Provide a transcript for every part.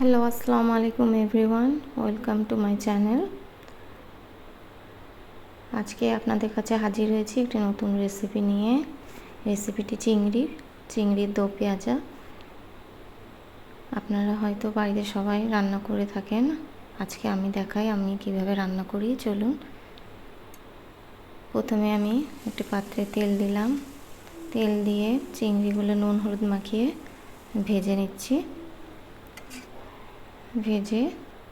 Hello, আসসালামু আলাইকুম everyone, welcome to my channel. আজকে আপনাদের কাছে হাজির হয়েছি একটি নতুন রেসিপি নিয়ে। রেসিপিটি চিংড়ির দো পেঁয়াজা। আপনারা হয়তো বাড়িতে সবাই রান্না করে থাকেন, আজকে আমি দেখাই আমি কিভাবে রান্না করি। চলুন, প্রথমে আমি একটি পাত্রে তেল দিলাম। তেল দিয়ে চিংড়িগুলো নুন হলুদ মাখিয়ে ভেজে নিচ্ছি। ভেজে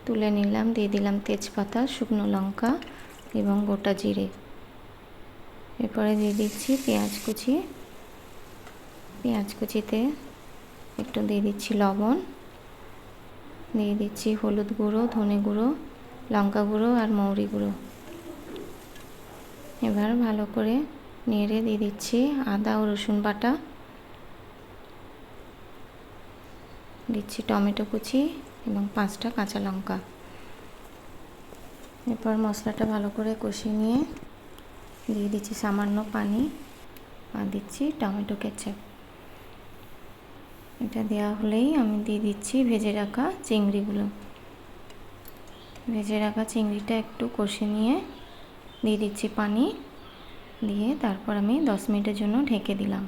তুলে নিলাম। দিয়ে দিলাম তেজপাতা, শুকনো লঙ্কা এবং গোটা জিরে। এরপরে দিয়ে দিচ্ছি পেঁয়াজ কুচি। পেঁয়াজ কুচিতে একটু দিয়ে দিচ্ছি লবণ, দিয়ে দিচ্ছি হলুদ গুঁড়ো, ধনে গুঁড়ো, লঙ্কা গুঁড়ো আর মৌরি গুঁড়ো। এবার ভালো করে নেড়ে দিয়ে দিচ্ছি আদা ও রসুন বাটা, দিচ্ছি টমেটো কুচি এবং 5টা কাঁচা লঙ্কা। এরপর মশলাটা ভালো করে কষিয়ে নিয়ে দিয়ে দিচ্ছি সামান্য পানি আর দিচ্ছি টমেটো কেচাপ। এটা দেওয়া হলেই আমি দিয়ে দিচ্ছি ভেজে রাখা চিংড়িগুলো। ভেজে রাখা চিংড়িটা একটু কষিয়ে নিয়ে দিয়ে দিচ্ছি পানি, দিয়ে তারপর আমি 10 মিনিটের জন্য ঢেকে দিলাম।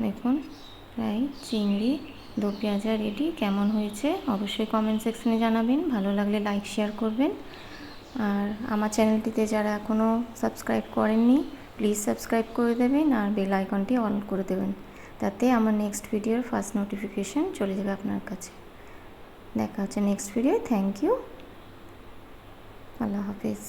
দেখুন, প্রায় চিংড়ি দো পেঁয়াজা রেডি। কেমন হয়েছে অবশ্যই কমেন্ট সেকশনে জানাবেন। ভালো লাগলে লাইক শেয়ার করবেন। আর আমার চ্যানেলটিতে যারা এখনও সাবস্ক্রাইব করেননি প্লিজ সাবস্ক্রাইব করে দেবেন আর বেল আইকনটি অন করে দেবেন, তাতে আমার নেক্সট ভিডিওর ফার্স্ট নোটিফিকেশন চলে যাবে আপনার কাছে। দেখা হচ্ছে নেক্সট ভিডিও। থ্যাংক ইউ, আল্লাহ হাফিজ।